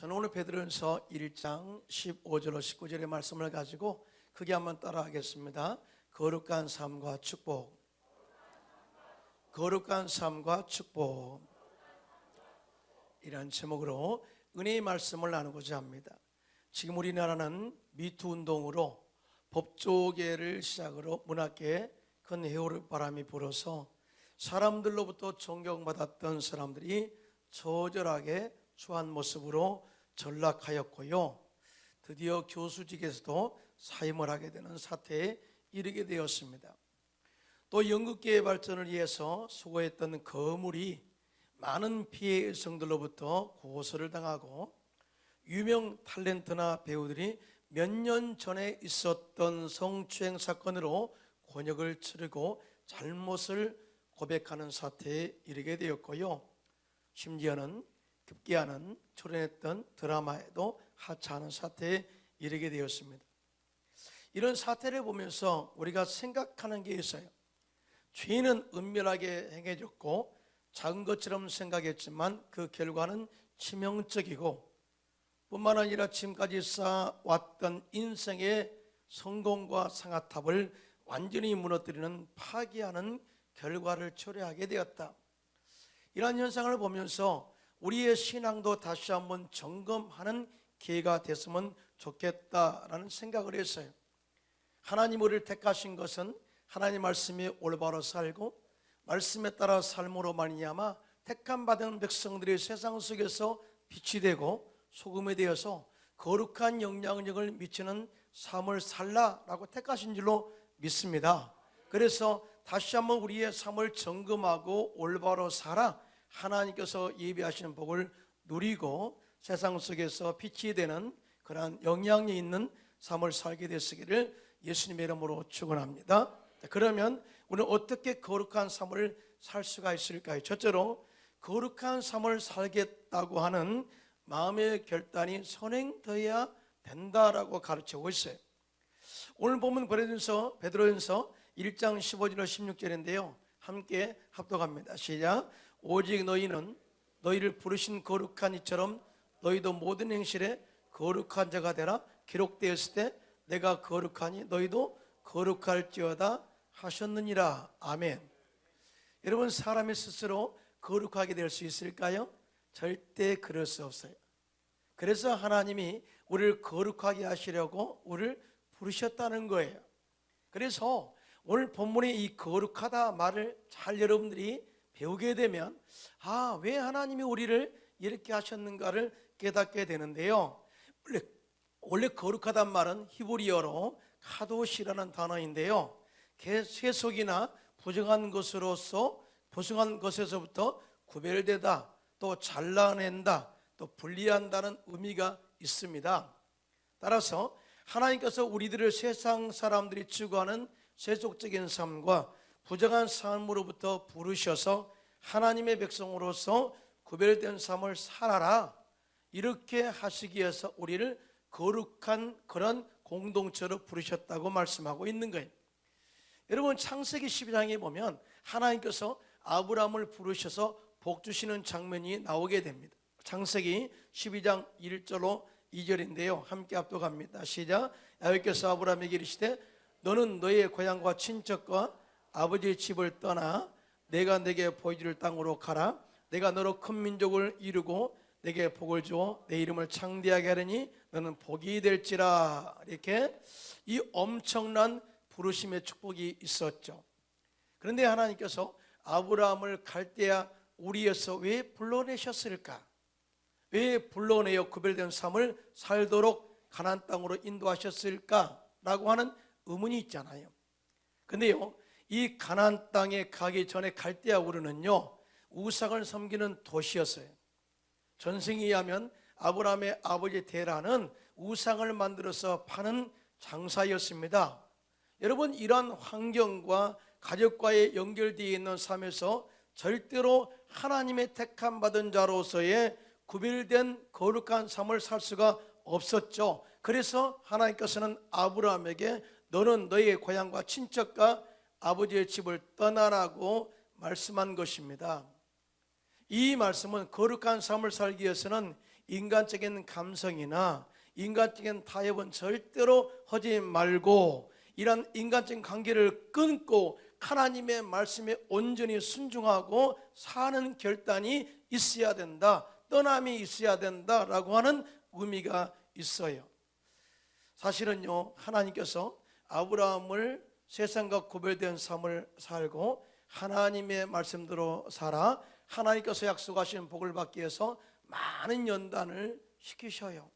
저는 오늘 베드로전서 1장 15절로 19절의 말씀을 가지고 크게 한번 따라하겠습니다. 거룩한 삶과 축복, 거룩한 삶과 축복, 이런 제목으로 은혜의 말씀을 나누고자 합니다. 지금 우리나라는 미투 운동으로 법조계를 시작으로 문학계에 큰 해오바람이 불어서 사람들로부터 존경받았던 사람들이 처절하게 추한 모습으로 전락하였고요, 드디어 교수직에서도 사임을 하게 되는 사태에 이르게 되었습니다. 또 연극계의 발전을 위해서 수고했던 거물이 많은 피해 여성들로부터 고소를 당하고, 유명 탤런트나 배우들이 몇 년 전에 있었던 성추행 사건으로 곤욕을 치르고 잘못을 고백하는 사태에 이르게 되었고요, 심지어는 급기야는 출연했던 드라마에도 하차하는 사태에 이르게 되었습니다. 이런 사태를 보면서 우리가 생각하는 게 있어요. 죄는 은밀하게 행해졌고 작은 것처럼 생각했지만 그 결과는 치명적이고, 뿐만 아니라 지금까지 쌓아왔던 인생의 성공과 상아탑을 완전히 무너뜨리는 파괴하는 결과를 초래하게 되었다. 이러한 현상을 보면서 우리의 신앙도 다시 한번 점검하는 기회가 됐으면 좋겠다라는 생각을 했어요. 하나님 우리를 택하신 것은 하나님 말씀에 올바로 살고 말씀에 따라 삶으로 말미암아 택함받은 백성들이 세상 속에서 빛이 되고 소금이 되어서 거룩한 영향력을 미치는 삶을 살라라고 택하신 줄로 믿습니다. 그래서 다시 한번 우리의 삶을 점검하고 올바로 살아 하나님께서 예비하시는 복을 누리고 세상 속에서 빛이 되는 그러한 영향이 있는 삶을 살게 되시기를 예수님의 이름으로 축원합니다. 그러면 우리는 어떻게 거룩한 삶을 살 수가 있을까요? 첫째로 거룩한 삶을 살겠다고 하는 마음의 결단이 선행되어야 된다라고 가르치고 있어요. 오늘 보면 베드로전서 1장 15절로 16절인데요 함께 합독합니다. 시작. 오직 너희는 너희를 부르신 거룩한 이처럼 너희도 모든 행실에 거룩한 자가 되라. 기록되었을 때 내가 거룩하니 너희도 거룩할지어다 하셨느니라. 아멘. 여러분, 사람이 스스로 거룩하게 될 수 있을까요? 절대 그럴 수 없어요. 그래서 하나님이 우리를 거룩하게 하시려고 우리를 부르셨다는 거예요. 그래서 오늘 본문의 이 거룩하다 말을 잘 여러분들이 배우게 되면 왜 하나님이 우리를 이렇게 하셨는가를 깨닫게 되는데요, 원래 거룩하단 말은 히브리어로 카도시라는 단어인데요, 세속이나 부정한 것에서부터 구별되다, 또 잘라낸다, 또 분리한다는 의미가 있습니다. 따라서 하나님께서 우리들을 세상 사람들이 추구하는 세속적인 삶과 부정한 삶으로부터 부르셔서 하나님의 백성으로서 구별된 삶을 살아라, 이렇게 하시기 위해서 우리를 거룩한 그런 공동체로 부르셨다고 말씀하고 있는 거예요. 여러분, 창세기 12장에 보면 하나님께서 아브라함을 부르셔서 복 주시는 장면이 나오게 됩니다. 창세기 12장 1절로 2절인데요 함께 합독합니다. 시작. 야훼께서 아브라함에게 이르시되 너는 너의 고향과 친척과 아버지의 집을 떠나 내가 내게 보여줄 땅으로 가라. 내가 너로 큰 민족을 이루고 내게 복을 주어 내 이름을 창대하게 하려니 너는 복이 될지라. 이렇게 이 엄청난 부르심의 축복이 있었죠. 그런데 하나님께서 아브라함을 갈대아 우리에서 왜 불러내셨을까? 왜 불러내어 구별된 삶을 살도록 가나안 땅으로 인도하셨을까라고 하는 의문이 있잖아요. 근데요, 이 가나안 땅에 가기 전에 갈대아 우르는요 우상을 섬기는 도시였어요. 전승에 의하면 아브라함의 아버지 데라는 우상을 만들어서 파는 장사였습니다. 여러분, 이러한 환경과 가족과의 연결되어 있는 삶에서 절대로 하나님의 택함 받은 자로서의 구별된 거룩한 삶을 살 수가 없었죠. 그래서 하나님께서는 아브라함에게 너는 너의 고향과 친척과 아버지의 집을 떠나라고 말씀한 것입니다. 이 말씀은 거룩한 삶을 살기 위해서는 인간적인 감성이나 인간적인 타협은 절대로 하지 말고 이런 인간적인 관계를 끊고 하나님의 말씀에 온전히 순종하고 사는 결단이 있어야 된다, 떠남이 있어야 된다라고 하는 의미가 있어요. 사실은요, 하나님께서 아브라함을 세상과 구별된 삶을 살고 하나님의 말씀대로 살아 하나님께서 약속하신 복을 받기 위해서 많은 연단을 시키셔요.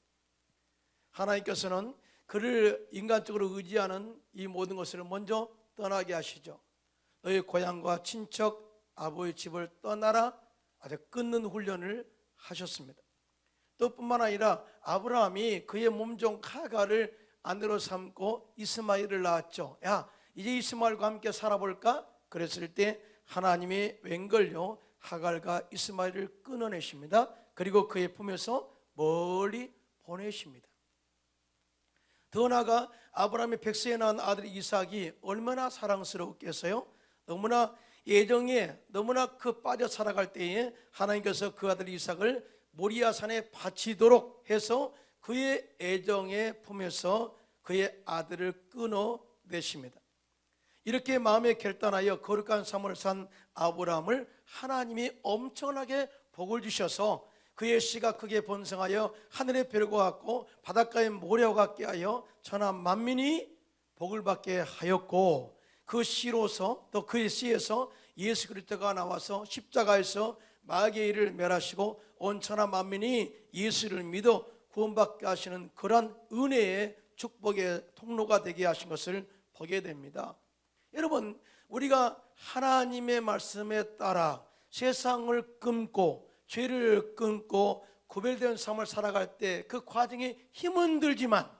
하나님께서는 그를 인간적으로 의지하는 이 모든 것을 먼저 떠나게 하시죠. 너의 고향과 친척, 아버지의 집을 떠나라, 아주 끊는 훈련을 하셨습니다. 또 뿐만 아니라 아브라함이 그의 몸종 하갈을 아내로 삼고 이스마엘을 낳았죠. 야, 이제 이스마엘과 함께 살아볼까? 그랬을 때 하나님이 웬걸요, 하갈과 이스마엘을 끊어내십니다. 그리고 그의 품에서 멀리 보내십니다. 더 나아가 아브라함의 백세에 낳은 아들 이삭이 얼마나 사랑스러웠겠어요? 너무나 애정에 너무나 빠져 살아갈 때에 하나님께서 그 아들 이삭을 모리아산에 바치도록 해서 그의 애정의 품에서 그의 아들을 끊어내십니다. 이렇게 마음에 결단하여 거룩한 삶을 산 아브라함을 하나님이 엄청나게 복을 주셔서 그의 씨가 크게 번성하여 하늘의 별과 같고 바닷가의 모래와 같게 하여 천하 만민이 복을 받게 하였고, 그 씨로서 또 그의 씨에서 예수 그리스도가 나와서 십자가에서 마귀의 일을 멸하시고 온 천하 만민이 예수를 믿어 구원받게 하시는 그러한 은혜의 축복의 통로가 되게 하신 것을 보게 됩니다. 여러분, 우리가 하나님의 말씀에 따라 세상을 끊고 죄를 끊고 구별된 삶을 살아갈 때 그 과정이 힘은 들지만,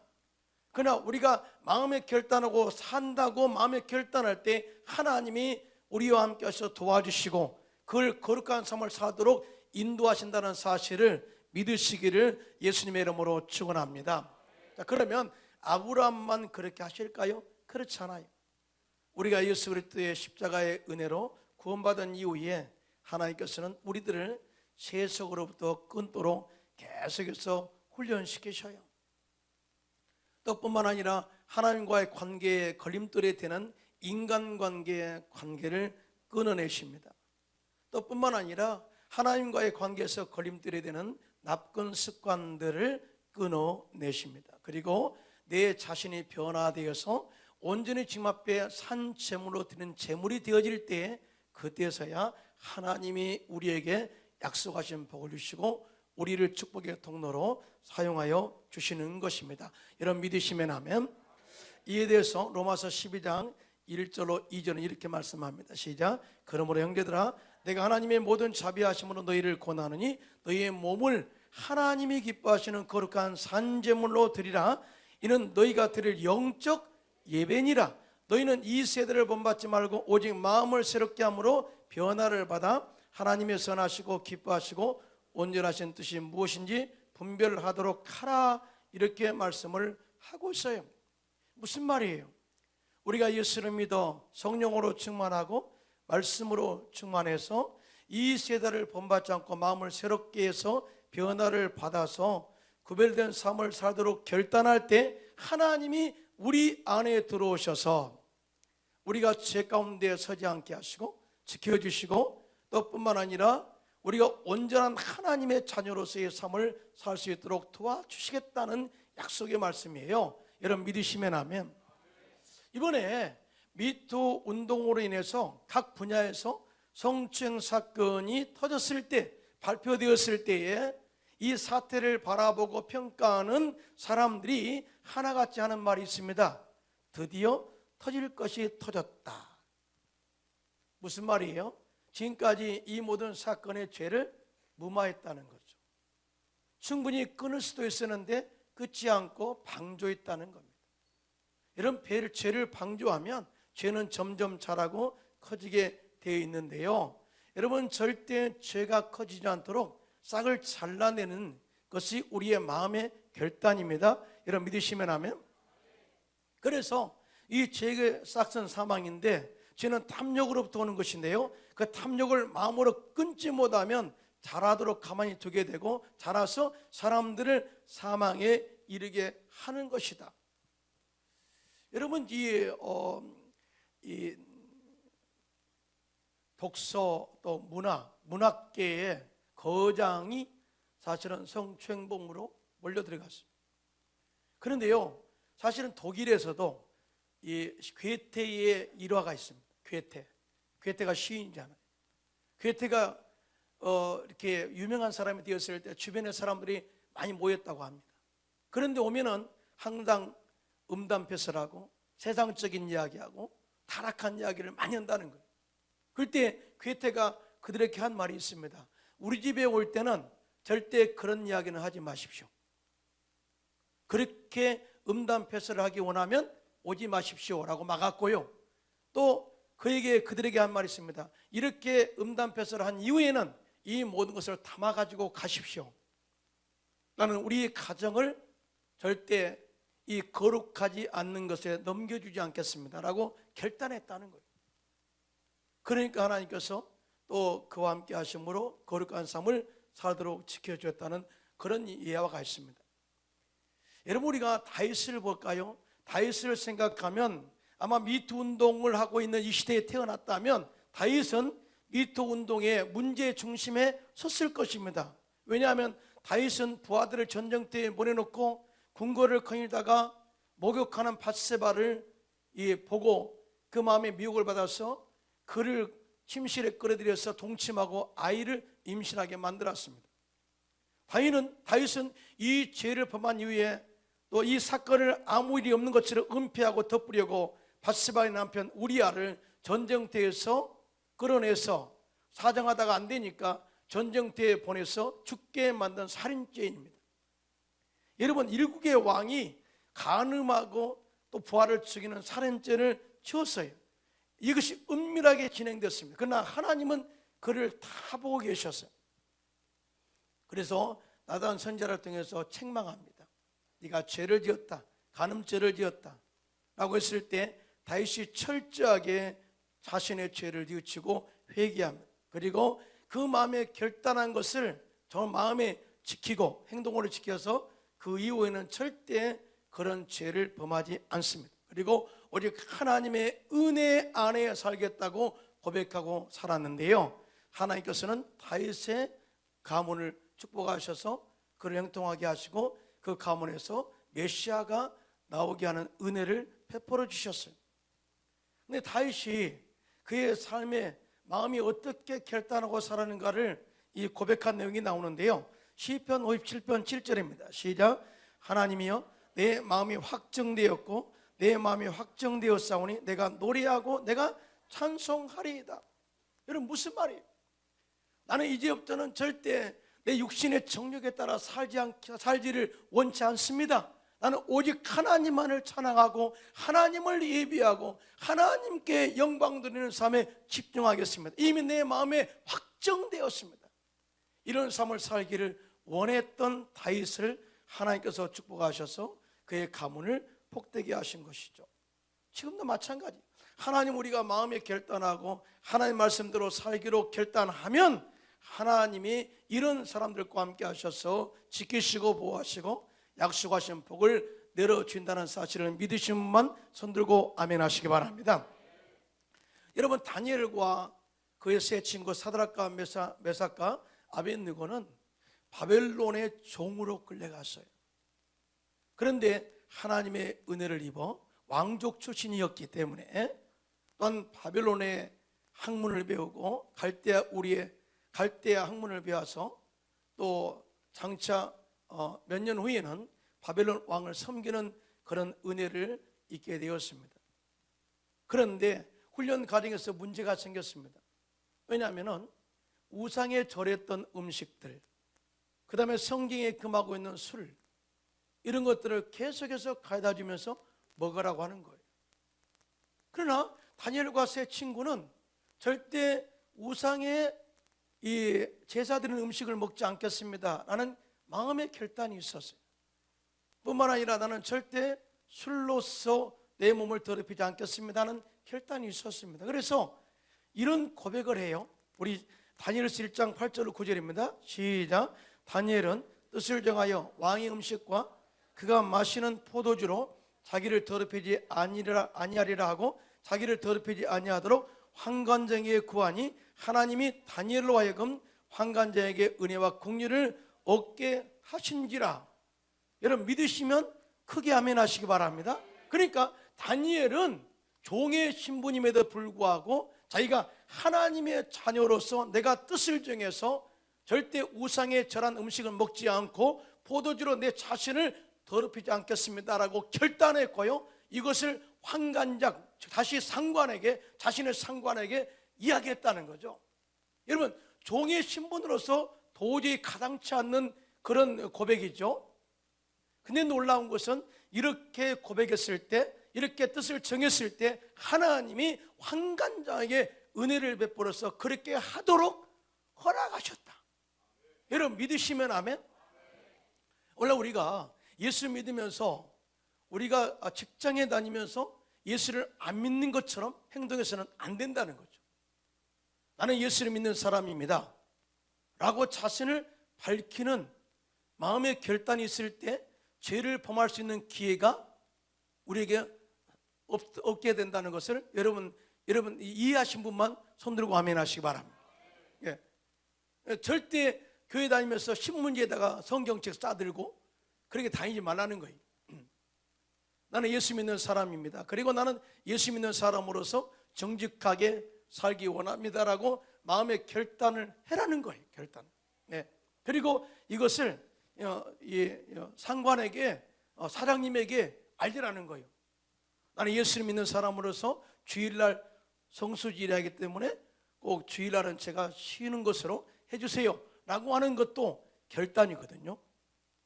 그러나 우리가 마음에 결단하고 산다고 마음에 결단할 때 하나님이 우리와 함께 하셔서 도와주시고 그걸 거룩한 삶을 살도록 인도하신다는 사실을 믿으시기를 예수님의 이름으로 축원합니다. 자, 그러면 아브라함만 그렇게 하실까요? 그렇지 않아요. 우리가 예수 그리스도의 십자가의 은혜로 구원받은 이후에 하나님께서는 우리들을 세속으로부터 끊도록 계속해서 훈련시키셔요. 또 뿐만 아니라 하나님과의 관계에 걸림돌이 되는 인간관계의 관계를 끊어내십니다. 또 뿐만 아니라 하나님과의 관계에서 걸림돌이 되는 나쁜 습관들을 끊어내십니다. 그리고 내 자신이 변화되어서 온전히 지금 앞에 산 제물로 드리는 제물이 되어질 때, 그때서야 하나님이 우리에게 약속하신 복을 주시고 우리를 축복의 통로로 사용하여 주시는 것입니다. 여러분 믿으시면 하면, 이에 대해서 로마서 12장 1절로 2절은 이렇게 말씀합니다. 시작. 그러므로 형제들아, 내가 하나님의 모든 자비하심으로 너희를 권하느니 너희의 몸을 하나님이 기뻐하시는 거룩한 산제물로 드리라. 이는 너희가 드릴 영적 예배니라. 너희는 이 세대를 본받지 말고 오직 마음을 새롭게 함으로 변화를 받아 하나님의 선하시고 기뻐하시고 온전하신 뜻이 무엇인지 분별하도록 하라. 이렇게 말씀을 하고 있어요. 무슨 말이에요? 우리가 예수를 믿어 성령으로 충만하고 말씀으로 충만해서 이 세대를 본받지 않고 마음을 새롭게 해서 변화를 받아서 구별된 삶을 살도록 결단할 때 하나님이 우리 안에 들어오셔서 우리가 죄 가운데 서지 않게 하시고 지켜주시고, 또 뿐만 아니라 우리가 온전한 하나님의 자녀로서의 삶을 살 수 있도록 도와주시겠다는 약속의 말씀이에요. 여러분 믿으시면 하면, 이번에 미투 운동으로 인해서 각 분야에서 성추행 사건이 터졌을 때, 발표되었을 때에 이 사태를 바라보고 평가하는 사람들이 하나같이 하는 말이 있습니다. 드디어 터질 것이 터졌다. 무슨 말이에요? 지금까지 이 모든 사건의 죄를 무마했다는 거죠. 충분히 끊을 수도 있었는데 끊지 않고 방조했다는 겁니다. 이런 죄를 방조하면 죄는 점점 자라고 커지게 되어 있는데요, 여러분 절대 죄가 커지지 않도록 싹을 잘라내는 것이 우리의 마음의 결단입니다. 여러분 믿으시면 하면, 그래서 이 죄의 싹은 사망인데 죄는 탐욕으로부터 오는 것인데요, 그 탐욕을 마음으로 끊지 못하면 자라도록 가만히 두게 되고 자라서 사람들을 사망에 이르게 하는 것이다. 여러분, 이 독서 또 문학계의 거장이 사실은 성추행범으로 몰려들어갔습니다. 그런데요, 사실은 독일에서도 이 괴테의 일화가 있습니다. 괴테가 시인이잖아요. 괴테가 이렇게 유명한 사람이 되었을 때 주변의 사람들이 많이 모였다고 합니다. 그런데 오면은 항상 음담패설하고 세상적인 이야기하고 타락한 이야기를 많이 한다는 거예요. 그때 괴테가 그들에게 한 말이 있습니다. 우리 집에 올 때는 절대 그런 이야기는 하지 마십시오. 그렇게 음담패설을 하기 원하면 오지 마십시오라고 막았고요. 또 그들에게 한 말이 있습니다. 이렇게 음담패설을 한 이후에는 이 모든 것을 담아가지고 가십시오. 나는 우리 가정을 절대 이 거룩하지 않는 것에 넘겨주지 않겠습니다 라고 결단했다는 거예요. 그러니까 하나님께서 또 그와 함께 하심으로 거룩한 삶을 살도록 지켜주었다는 그런 예화가 있습니다. 여러분, 우리가 다윗을 볼까요? 다윗을 생각하면 아마 미투 운동을 하고 있는 이 시대에 태어났다면 다윗은 미투 운동의 문제 중심에 섰을 것입니다. 왜냐하면 다윗은 부하들을 전쟁터에 보내놓고 궁궐을 거닐다가 목욕하는 밧세바를 보고 그 마음에 미혹을 받아서 그를 침실에 끌어들여서 동침하고 아이를 임신하게 만들었습니다. 다윗은 이 죄를 범한 이후에 또 이 사건을 아무 일이 없는 것처럼 은폐하고 덮으려고 밧세바의 남편 우리아를 전쟁터에서 끌어내서 사정하다가 안 되니까 전쟁터에 보내서 죽게 만든 살인죄인입니다. 여러분, 일국의 왕이 간음하고 또 부하를 죽이는 살인죄를 지었어요. 이것이 은밀하게 진행됐습니다. 그러나 하나님은 그를 다 보고 계셨어요. 그래서 나단 선지자를 통해서 책망합니다. 네가 죄를 지었다, 간음죄를 지었다 라고 했을 때 다윗이 철저하게 자신의 죄를 뉘우치고 회개합니다. 그리고 그 마음에 결단한 것을 저 마음에 지키고 행동으로 지켜서 그 이후에는 절대 그런 죄를 범하지 않습니다. 그리고 오직 하나님의 은혜 안에 살겠다고 고백하고 살았는데요, 하나님께서는 다윗의 가문을 축복하셔서 그를 형통하게 하시고 그 가문에서 메시아가 나오게 하는 은혜를 베풀어 주셨어요. 근데 다윗이 그의 삶의 마음이 어떻게 결단하고 살았는가를 이 고백한 내용이 나오는데요, 시편 57편 7절입니다. 시작. 하나님이여, 내 마음이 확정되었고 내 마음이 확정되었사오니 내가 노래하고 내가 찬송하리이다. 여러분, 무슨 말이에요? 나는 이제부터는 절대 내 육신의 정욕에 따라 살지를 원치 않습니다. 나는 오직 하나님만을 찬양하고 하나님을 예비하고 하나님께 영광 드리는 삶에 집중하겠습니다. 이미 내 마음에 확정되었습니다. 이런 삶을 살기를 원했던 다윗을 하나님께서 축복하셔서 그의 가문을 복되게 하신 것이죠. 지금도 마찬가지. 하나님, 우리가 마음에 결단하고 하나님 말씀대로 살기로 결단하면 하나님이 이런 사람들과 함께 하셔서 지키시고 보호하시고 약속하신 복을 내려준다는 사실을 믿으신 분만 손들고 아멘 하시기 바랍니다. 여러분, 다니엘과 그의 세 친구 사드락과 메삭과 아벳느고는 바벨론의 종으로 끌려갔어요. 그런데 하나님의 은혜를 입어 왕족 출신이었기 때문에 또한 바벨론의 학문을 배우고 갈대아 학문을 배워서 또 장차 몇 년 후에는 바벨론 왕을 섬기는 그런 은혜를 잊게 되었습니다. 그런데 훈련 과정에서 문제가 생겼습니다. 왜냐하면 우상에 절했던 음식들, 그 다음에 성경에 금하고 있는 술, 이런 것들을 계속해서 가져다 주면서 먹으라고 하는 거예요. 그러나 다니엘과 세 친구는 절대 우상의 이 제사드리는 음식을 먹지 않겠습니다 라는 마음의 결단이 있었어요. 뿐만 아니라 나는 절대 술로서 내 몸을 더럽히지 않겠습니다 하는 결단이 있었습니다. 그래서 이런 고백을 해요. 우리 다니엘서 1장 8절 9절입니다. 시작. 다니엘은 뜻을 정하여 왕의 음식과 그가 마시는 포도주로 자기를 더럽히지 아니하리라 하고 자기를 더럽히지 아니하도록 환관장에게 구하니 하나님이 다니엘로 하여금 환관장에게 은혜와 긍휼을 얻게 하신지라. 여러분 믿으시면 크게 아멘 하시기 바랍니다. 그러니까 다니엘은 종의 신분임에도 불구하고 자기가 하나님의 자녀로서 내가 뜻을 정해서 절대 우상에 절한 음식을 먹지 않고 포도주로 내 자신을 더럽히지 않겠습니다라고 결단했고요, 이것을 환관장, 다시 상관에게, 자신의 상관에게 이야기했다는 거죠. 여러분 종의 신분으로서 도저히 가당치 않는 그런 고백이죠. 근데 놀라운 것은 이렇게 고백했을 때, 이렇게 뜻을 정했을 때 하나님이 환관장에게 은혜를 베풀어서 그렇게 하도록 허락하셨다. 여러분 믿으시면 아멘. 원래 우리가 예수 믿으면서, 우리가 직장에 다니면서 예수를 안 믿는 것처럼 행동해서는 안 된다는 거죠. 나는 예수를 믿는 사람입니다 라고 자신을 밝히는 마음의 결단이 있을 때 죄를 범할 수 있는 기회가 우리에게 없게 된다는 것을 여러분 이해하신 분만 손들고 아멘 하시기 바랍니다. 예. 절대 교회 다니면서 신문지에다가 성경책 싸들고 그렇게 다니지 말라는 거예요. 나는 예수 믿는 사람입니다, 그리고 나는 예수 믿는 사람으로서 정직하게 살기 원합니다라고 마음의 결단을 해라는 거예요. 결단. 네. 그리고 이것을 상관에게, 사장님에게 알리라는 거예요. 나는 예수를 믿는 사람으로서 주일날 성수지를 하기 때문에 꼭 주일날은 제가 쉬는 것으로 해주세요 라고 하는 것도 결단이거든요.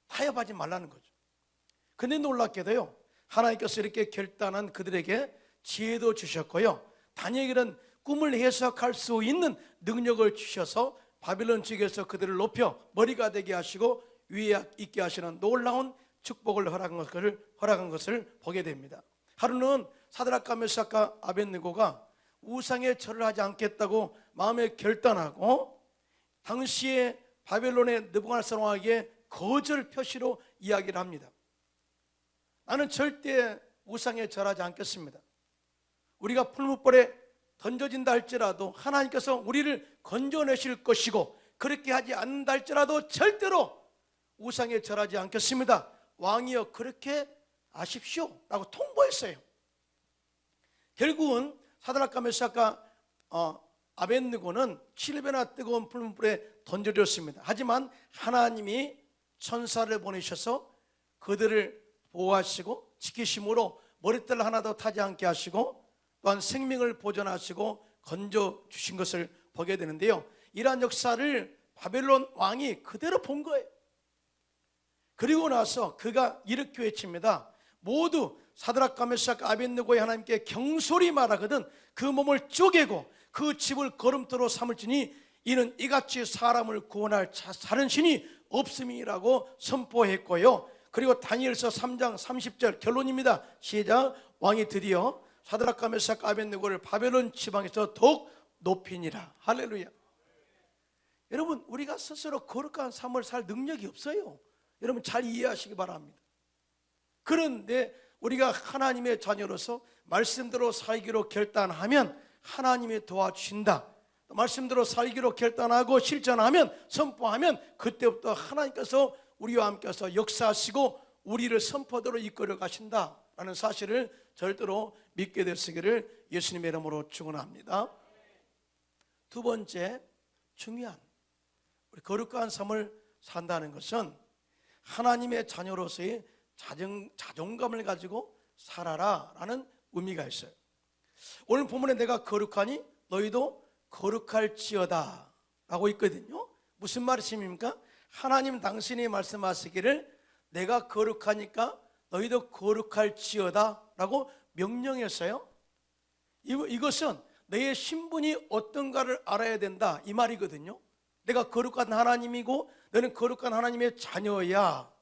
타협하지 말라는 거죠. 근데 놀랍게도요, 하나님께서 이렇게 결단한 그들에게 지혜도 주셨고요, 다니엘은 꿈을 해석할 수 있는 능력을 주셔서 바빌론 지역에서 그들을 높여 머리가 되게 하시고 위에 있게 하시는 놀라운 축복을 허락한 것을 보게 됩니다. 하루는 사드락과 메삭과 아벳느고가 우상에 절을 하지 않겠다고 마음에 결단하고 당시에 바벨론의 느부갓네살 왕에게 거절 표시로 이야기를 합니다. 나는 절대 우상에 절하지 않겠습니다. 우리가 풀무불에 던져진다 할지라도 하나님께서 우리를 건져내실 것이고 그렇게 하지 않는다 할지라도 절대로 우상에 절하지 않겠습니다. 왕이여 그렇게 아십시오 라고 통보했어요. 결국은 사드락과 메삭과 아벳느고는 7배나 뜨거운 풀무불에 던져졌습니다. 하지만 하나님이 천사를 보내셔서 그들을 보호하시고 지키심으로 머리털 하나도 타지 않게 하시고 또한 생명을 보존하시고 건져주신 것을 보게 되는데요, 이러한 역사를 바벨론 왕이 그대로 본 거예요. 그리고 나서 그가 이렇게 외칩니다. 모두 사드락과 메삭과 아벳느고의 하나님께 경솔히 말하거든 그 몸을 쪼개고 그 집을 거름토로 삼을지니 이는 이같이 사람을 구원할 다른 신이 없음이라고 선포했고요. 그리고 다니엘서 3장 30절 결론입니다. 시작. 왕이 드디어 사드락과 메삭과 아벳느고를 바벨론 지방에서 더욱 높이니라. 할렐루야. 여러분 우리가 스스로 거룩한 삶을 살 능력이 없어요. 여러분 잘 이해하시기 바랍니다. 그런데 우리가 하나님의 자녀로서 말씀대로 살기로 결단하면 하나님이 도와주신다. 말씀대로 살기로 결단하고 실천하면, 선포하면 그때부터 하나님께서 우리와 함께서 역사하시고 우리를 선포대로 이끌어 가신다라는 사실을 절대로 믿게 되시기를 예수님의 이름으로 축원합니다. 두 번째 중요한 우리 거룩한 삶을 산다는 것은 하나님의 자녀로서의 자존감을 가지고 살아라 라는 의미가 있어요. 오늘 본문에 내가 거룩하니 너희도 거룩할지어다 라고 있거든요. 무슨 말씀입니까? 하나님 당신이 말씀하시기를 내가 거룩하니까 너희도 거룩할지어다 라고 명령했어요. 이것은 너의 신분이 어떤가를 알아야 된다 이 말이거든요. 내가 거룩한 하나님이고 너는 거룩한 하나님의 자녀야.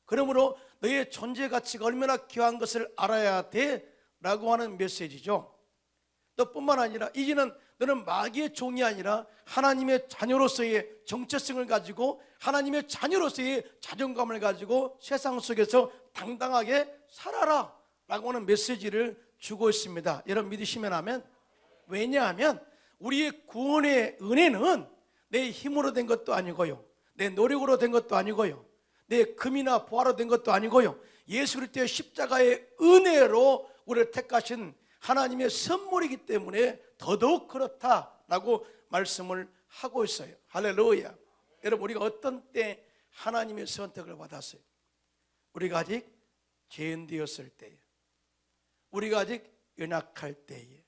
그러므로 너의 존재 가치가 얼마나 귀한 것을 알아야 돼 라고 하는 메시지죠. 또 뿐만 아니라 이제는 너는 마귀의 종이 아니라 하나님의 자녀로서의 정체성을 가지고 하나님의 자녀로서의 자존감을 가지고 세상 속에서 당당하게 살아라 라고 하는 메시지를 주고 있습니다. 여러분 믿으시면 아멘. 왜냐하면 우리의 구원의 은혜는 내 힘으로 된 것도 아니고요, 내 노력으로 된 것도 아니고요, 내 금이나 보화로 된 것도 아니고요, 예수 그리스도의 십자가의 은혜로 우리를 택하신 하나님의 선물이기 때문에 더더욱 그렇다라고 말씀을 하고 있어요. 할렐루야. 여러분, 우리가 어떤 때 하나님의 선택을 받았어요? 우리가 아직 죄인 되었을 때에, 우리가 아직 연약할 때에,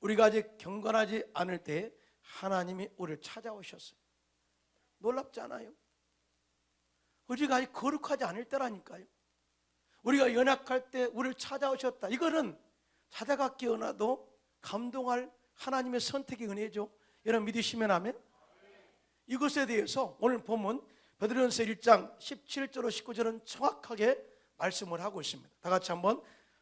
우리가 아직 경건하지 않을 때에 하나님이 우리를 찾아오셨어요. 놀랍지 않아요? 우리가 아직 거룩하지 않을 때라니까요. 우리가 연약할 때 우리를 찾아오셨다. 이거는 자다가 깨어나도 감동할 하나님의 선택의 은혜죠. 여러분 믿으시면 아멘. 이것에 대해서 오늘 보면 베드로전서 1장 17절로 19절은 정확하게 말씀을 하고 있습니다. 다 같이 한번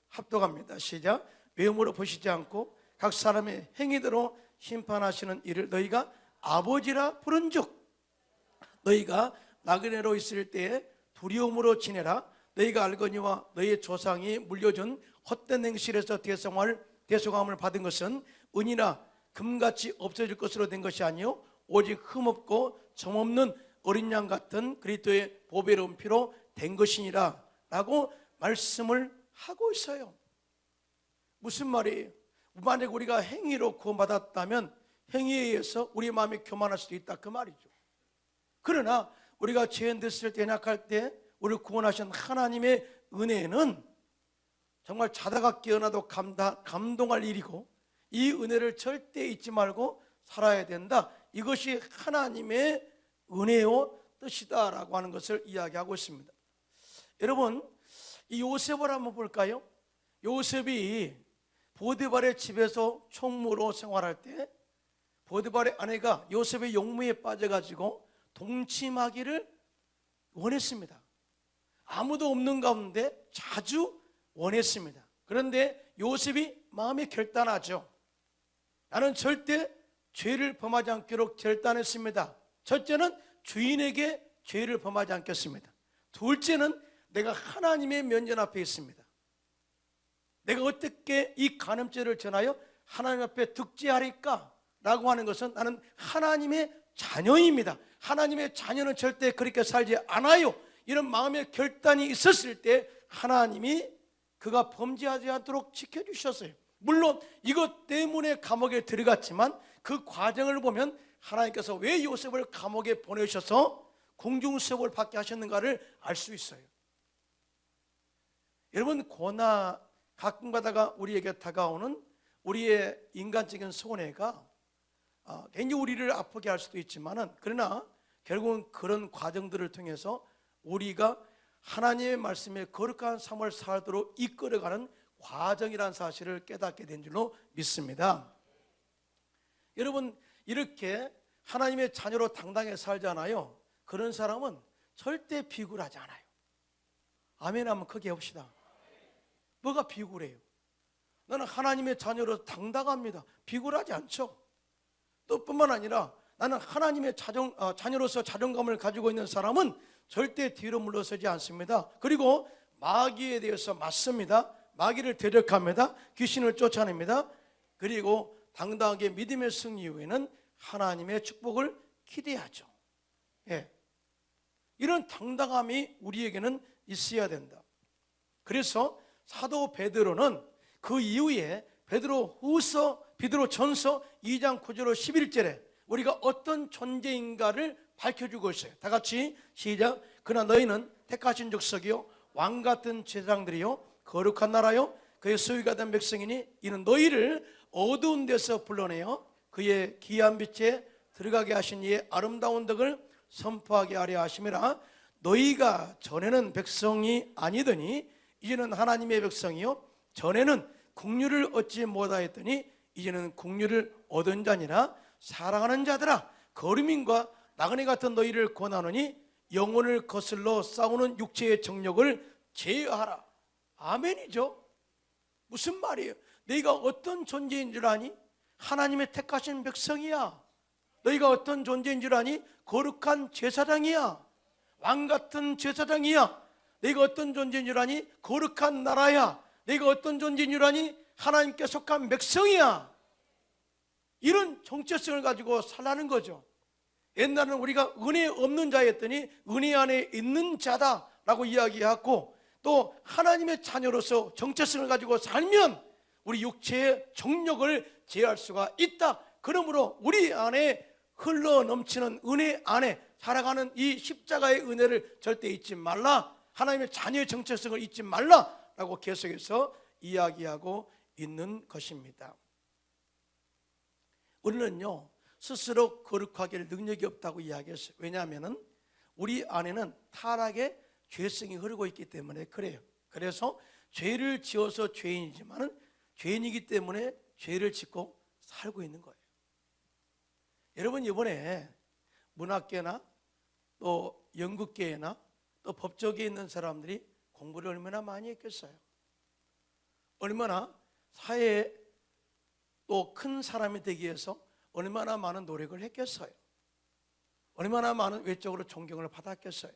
합독합니다. 시작. 외음으로 보시지 않고 각 사람의 행위대로 심판하시는 이를 너희가 아버지라 부른즉 너희가 나그네로 있을 때에 두려움으로 지내라. 너희가 알거니와 너희의 조상이 물려준 헛된 행실에서 대속함을 받은 것은 은이나 금같이 없어질 것으로 된 것이 아니요 오직 흠없고 점없는 어린 양 같은 그리스도의 보배로운 피로 된 것이니라 라고 말씀을 하고 있어요. 무슨 말이에요? 만약 우리가 행위로 구원받았다면 행위에 의해서 우리 마음이 교만할 수도 있다, 그 말이죠. 그러나 우리가 죄인 됐을 때, 연약할 때 우리를 구원하신 하나님의 은혜는 정말 자다가 깨어나도 감동할 일이고, 이 은혜를 절대 잊지 말고 살아야 된다. 이것이 하나님의 은혜요 뜻이다라고 하는 것을 이야기하고 있습니다. 여러분, 이 요셉을 한번 볼까요? 요셉이 보디발의 집에서 총무로 생활할 때 보디발의 아내가 요셉의 용무에 빠져가지고 동침하기를 원했습니다. 아무도 없는 가운데 자주 원했습니다. 그런데 요셉이 마음이 결단하죠. 나는 절대 죄를 범하지 않기로 결단했습니다. 첫째는 주인에게 죄를 범하지 않겠습니다. 둘째는 내가 하나님의 면전 앞에 있습니다. 내가 어떻게 이 간음죄를 전하여 하나님 앞에 득죄하리까? 라고 하는 것은 나는 하나님의 자녀입니다. 하나님의 자녀는 절대 그렇게 살지 않아요. 이런 마음의 결단이 있었을 때 하나님이 그가 범죄하지 않도록 지켜주셨어요. 물론 이것 때문에 감옥에 들어갔지만 그 과정을 보면 하나님께서 왜 요셉을 감옥에 보내셔서 궁중수업을 받게 하셨는가를 알 수 있어요. 여러분, 고난 가끔 가다가 우리에게 다가오는 우리의 인간적인 손해가 굉장히 우리를 아프게 할 수도 있지만은, 그러나 결국은 그런 과정들을 통해서 우리가 하나님의 말씀에 거룩한 삶을 살도록 이끌어가는 과정이라는 사실을 깨닫게 된 줄로 믿습니다. 여러분, 이렇게 하나님의 자녀로 당당하게 살잖아요. 그런 사람은 절대 비굴하지 않아요. 아멘 하면 크게 합시다. 뭐가 비굴해요? 나는 하나님의 자녀로 당당합니다. 비굴하지 않죠. 또 뿐만 아니라 나는 하나님의 자녀로서 자존감을 가지고 있는 사람은 절대 뒤로 물러서지 않습니다. 그리고 마귀에 대해서 맞습니다. 마귀를 대적합니다. 귀신을 쫓아냅니다. 그리고 당당하게 믿음의 승리 이후에는 하나님의 축복을 기대하죠. 예. 이런 당당함이 우리에게는 있어야 된다. 그래서 사도 베드로는 그 이후에 베드로전서 2장 9절로 11절에 우리가 어떤 존재인가를 밝혀주고 있어요. 다 같이 시작. 그러나 너희는 택하신 족속이요 왕같은 제사장들이요 거룩한 나라요 그의 소유가 된 백성이니 이는 너희를 어두운 데서 불러내어 그의 귀한 빛에 들어가게 하신 이의 아름다운 덕을 선포하게 하려 하심이라. 너희가 전에는 백성이 아니더니 이제는 하나님의 백성이요 전에는 국류를 얻지 못하였더니 이제는 국류를 얻은 자니라. 사랑하는 자들아, 거류민과 나그네 같은 너희를 권하노니 영혼을 거슬러 싸우는 육체의 정욕을 제어하라. 아멘이죠. 무슨 말이에요? 너희가 어떤 존재인 줄 아니? 하나님의 택하신 백성이야. 너희가 어떤 존재인 줄 아니? 거룩한 제사장이야. 왕같은 제사장이야. 너희가 어떤 존재인 줄 아니? 거룩한 나라야. 너희가 어떤 존재인 줄 아니? 하나님께 속한 백성이야. 이런 정체성을 가지고 살라는 거죠. 옛날에는 우리가 은혜 없는 자였더니 은혜 안에 있는 자다라고 이야기하고, 또 하나님의 자녀로서 정체성을 가지고 살면 우리 육체의 정욕을 제어할 수가 있다. 그러므로 우리 안에 흘러 넘치는 은혜 안에 살아가는 이 십자가의 은혜를 절대 잊지 말라. 하나님의 자녀의 정체성을 잊지 말라라고 계속해서 이야기하고 있는 것입니다. 우리는요, 스스로 거룩하게 능력이 없다고 이야기했어요. 왜냐하면 우리 안에는 타락의 죄성이 흐르고 있기 때문에 그래요. 그래서 죄를 지어서 죄인이지만 죄인이기 때문에 죄를 짓고 살고 있는 거예요. 여러분, 이번에 문학계나 또 연극계나 또 법조계에 있는 사람들이 공부를 얼마나 많이 했겠어요. 얼마나 사회에 또 큰 사람이 되기 위해서 얼마나 많은 노력을 했겠어요. 얼마나 많은 외적으로 존경을 받았겠어요.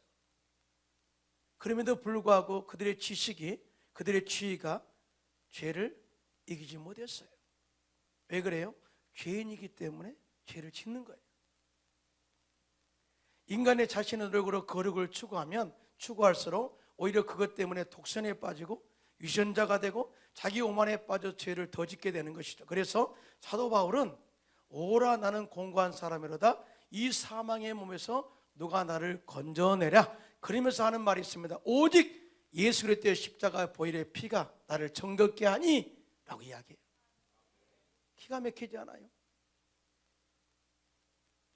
그럼에도 불구하고 그들의 지식이, 그들의 지위가 죄를 이기지 못했어요. 왜 그래요? 죄인이기 때문에 죄를 짓는 거예요. 인간의 자신의 노력으로 거룩을 추구하면 추구할수록 오히려 그것 때문에 독선에 빠지고 위선자가 되고 자기 오만에 빠져 죄를 더 짓게 되는 것이죠. 그래서 사도 바울은 오라 나는 공고한 사람이로다 이 사망의 몸에서 누가 나를 건져내랴 그러면서 하는 말이 있습니다. 오직 예수 그리스도의 십자가 보혈의 피가 나를 정결케 하니 라고 이야기해요. 기가 막히지 않아요?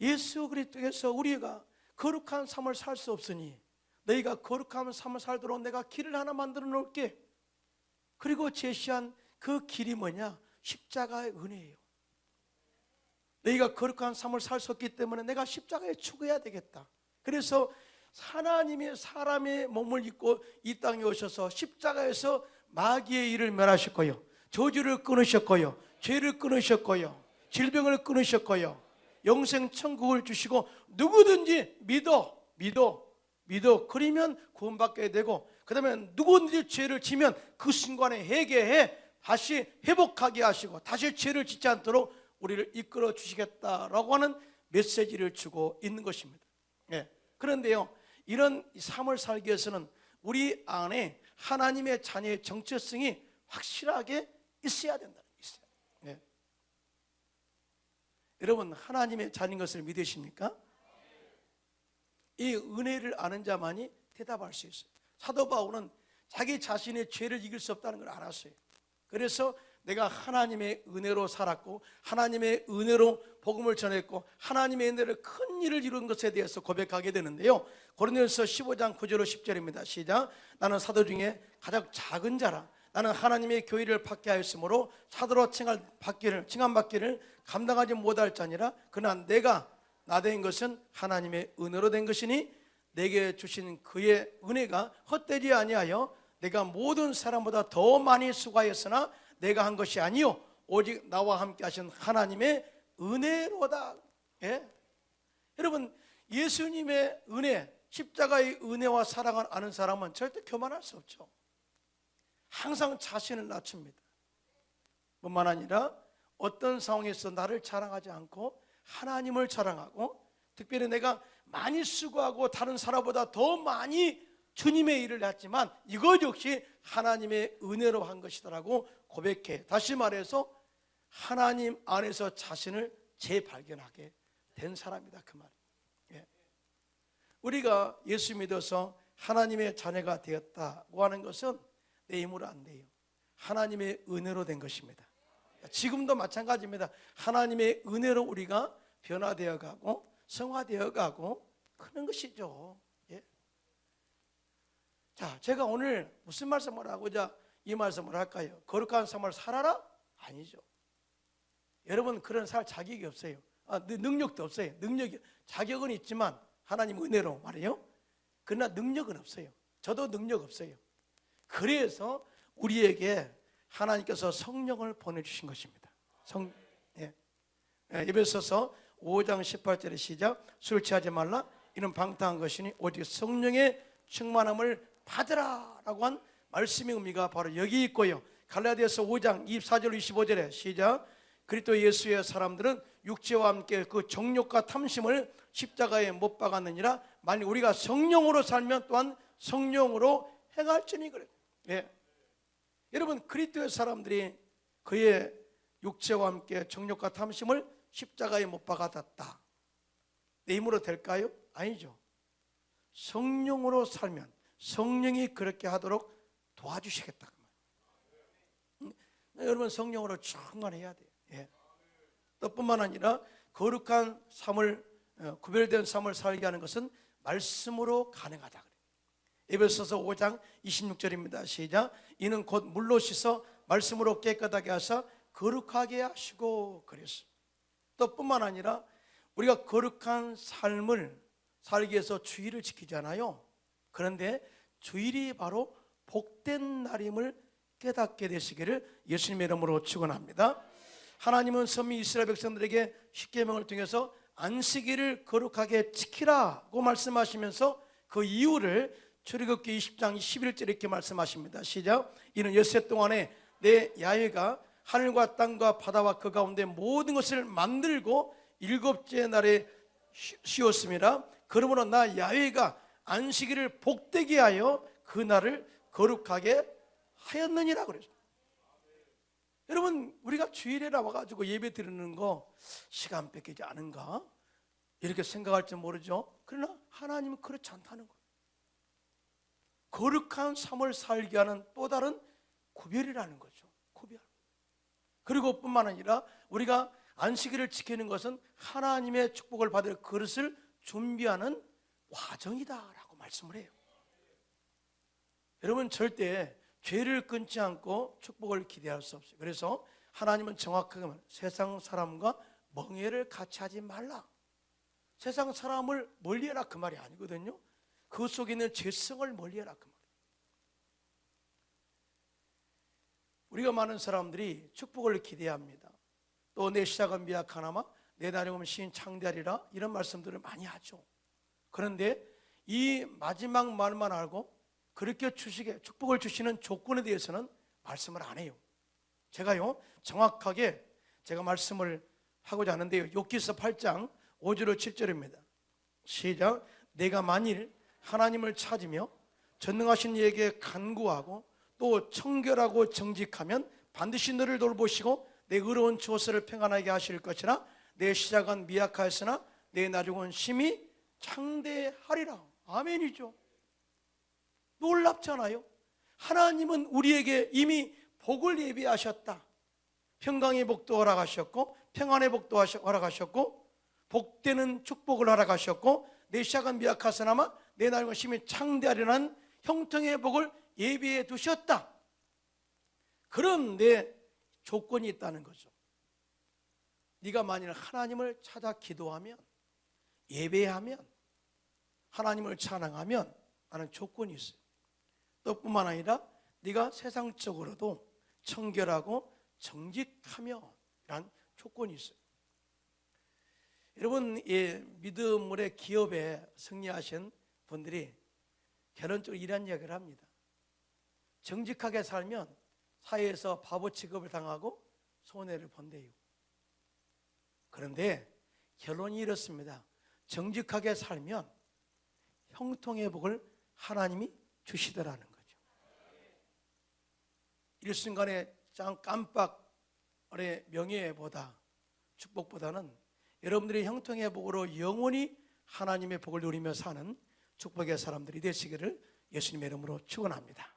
예수 그리스도에서 우리가 거룩한 삶을 살 수 없으니 너희가 거룩한 삶을 살도록 내가 길을 하나 만들어 놓을게. 그리고 제시한 그 길이 뭐냐? 십자가의 은혜예요. 너희가 거룩한 삶을 살 수 없기 때문에 내가 십자가에 죽어야 되겠다. 그래서 하나님의 사람의 몸을 입고 이 땅에 오셔서 십자가에서 마귀의 일을 멸하셨고요, 저주를 끊으셨고요, 죄를 끊으셨고요, 질병을 끊으셨고요, 영생 천국을 주시고 누구든지 믿어 그러면 구원받게 되고, 그 다음에 누구든지 죄를 지면 그 순간에 회개해 다시 회복하게 하시고 다시 죄를 짓지 않도록 우리를 이끌어 주시겠다라고 하는 메시지를 주고 있는 것입니다. 그런데요, 이런 삶을 살기 위해서는 우리 안에 하나님의 자녀의 정체성이 확실하게 있어야 된다는 것이에요. 여러분, 하나님의 자녀인 것을 믿으십니까? 이 은혜를 아는 자만이 대답할 수 있어요. 사도 바울은 자기 자신의 죄를 이길 수 없다는 걸 알았어요. 그래서 내가 하나님의 은혜로 살았고 하나님의 은혜로 복음을 전했고 하나님의 은혜로 큰 일을 이룬 것에 대해서 고백하게 되는데요, 고린도전서 15장 9절로 10절입니다. 시작. 나는 사도 중에 가장 작은 자라. 나는 하나님의 교회를 박해하였으므로 사도로 칭함받기를 감당하지 못할 자니라. 그러나 내가 나된 것은 하나님의 은혜로 된 것이니 내게 주신 그의 은혜가 헛되지 아니하여 내가 모든 사람보다 더 많이 수고하였으나 내가 한 것이 아니요 오직 나와 함께 하신 하나님의 은혜로다. 여러분, 예수님의 은혜, 십자가의 은혜와 사랑을 아는 사람은 절대 교만할 수 없죠. 항상 자신을 낮춥니다. 뿐만 아니라 어떤 상황에서 나를 자랑하지 않고 하나님을 자랑하고, 특별히 내가 많이 수고하고 다른 사람보다 더 많이 주님의 일을 했지만 이것 역시 하나님의 은혜로 한 것이다라고 고백해. 다시 말해서 하나님 안에서 자신을 재발견하게 된 사람이다, 그 말이에요. 우리가 예수 믿어서 하나님의 자녀가 되었다고 하는 것은 내 힘으로 안 돼요. 하나님의 은혜로 된 것입니다. 지금도 마찬가지입니다. 하나님의 은혜로 우리가 변화되어 가고 성화되어 가고 그런 것이죠. 자, 제가 오늘 무슨 말씀을 하고자 이 말씀을 할까요? 거룩한 삶을 살아라? 아니죠. 여러분, 그런 살 자격이 없어요. 능력도 없어요. 자격은 있지만 하나님 은혜로 말이에요. 그러나 능력은 없어요. 저도 능력 없어요. 그래서 우리에게 하나님께서 성령을 보내주신 것입니다. 에베소서 5장 18절의 시작. 술 취하지 말라. 이는 방탕한 것이니 오직 성령의 충만함을 받으라 라고 한 말씀의 의미가 바로 여기 있고요. 갈라디아서 5장 24절 25절에 시작. 그리스도 예수의 사람들은 육체와 함께 그 정욕과 탐심을 십자가에 못 박았느니라. 만일 우리가 성령으로 살면 또한 성령으로 행할지니 그래요. 예. 여러분, 그리스도의 사람들이 그의 육체와 함께 정욕과 탐심을 십자가에 못 박았다. 내 힘으로 될까요? 아니죠. 성령으로 살면 성령이 그렇게 하도록 도와주시겠다. 여러분, 성령으로 충만해야 돼요. 예. 또 뿐만 아니라 거룩한 삶을, 구별된 삶을 살게 하는 것은 말씀으로 가능하다. 에베소서 5장 26절입니다. 시작. 이는 곧 물로 씻어 말씀으로 깨끗하게 하사 거룩하게 하시고 그랬어요. 또 뿐만 아니라 우리가 거룩한 삶을 살기 위해서 주일을 지키잖아요. 그런데 주일이 바로 복된 날임을 깨닫게 되시기를 예수님의 이름으로 축원합니다. 하나님은 선미 이스라엘 백성들에게 십계명을 통해서 안식일을 거룩하게 지키라고 말씀하시면서 그 이유를 출애굽기 20장 11절에 이렇게 말씀하십니다. 시작. 이는 엿새 동안에 내 야훼가 하늘과 땅과 바다와 그 가운데 모든 것을 만들고 일곱째 날에 쉬었습니다. 그러므로 나 야훼가 안식일을 복되게 하여 그 날을 거룩하게 하였느니라 그랬어요. 여러분, 우리가 주일에 나와가지고 예배 드리는 거 시간 뺏기지 않은가? 이렇게 생각할지 모르죠. 그러나 하나님은 그렇지 않다는 거예요. 거룩한 삶을 살게 하는 또 다른 구별이라는 거죠. 구별. 그리고 뿐만 아니라 우리가 안식일을 지키는 것은 하나님의 축복을 받을 그릇을 준비하는 과정이다라고 말씀을 해요. 여러분, 절대 죄를 끊지 않고 축복을 기대할 수 없어요. 그래서 하나님은 정확하게 세상 사람과 멍해를 같이 하지 말라. 세상 사람을 멀리해라 그 말이 아니거든요. 그 속에 있는 죄성을 멀리해라 그 말이에요. 우리가 많은 사람들이 축복을 기대합니다. 또 내 시작은 미약하나마 내 나중에 오면 시인 창대하리라, 이런 말씀들을 많이 하죠. 그런데 이 마지막 말만 알고 그렇게 축복을 주시는 조건에 대해서는 말씀을 안 해요. 제가요 정확하게 제가 말씀을 하고자 하는데요, 욥기서 8장 5절 7절입니다. 시작. 내가 만일 하나님을 찾으며 전능하신 이에게 간구하고 또 청결하고 정직하면 반드시 너를 돌보시고 내 의로운 조서를 평안하게 하실 것이나 내 시작은 미약하였으나 내 나중은 심히 창대하리라. 아멘이죠. 놀랍잖아요. 하나님은 우리에게 이미 복을 예비하셨다. 평강의 복도 허락하셨고 평안의 복도 허락하셨고 복되는 축복을 허락하셨고 내 시작은 미약하서나마 내 나중은 심히 창대하리라는 형통의 복을 예비해 두셨다. 그런데 조건이 있다는 거죠. 네가 만일 하나님을 찾아 기도하면, 예배하면, 하나님을 찬양하면 하는 조건이 있어요. 또 뿐만 아니라 네가 세상적으로도 청결하고 정직하며 라는 조건이 있어요. 여러분, 믿음의 기업에 승리하신 분들이 결론적으로 이런 이야기를 합니다. 정직하게 살면 사회에서 바보 취급을 당하고 손해를 본대요. 그런데 결론이 이렇습니다. 정직하게 살면 형통의 복을 하나님이 주시더라는 거죠. 일순간의 깜빡의 명예보다, 축복보다는 여러분들이 형통의 복으로 영원히 하나님의 복을 누리며 사는 축복의 사람들이 되시기를 예수님의 이름으로 축원합니다.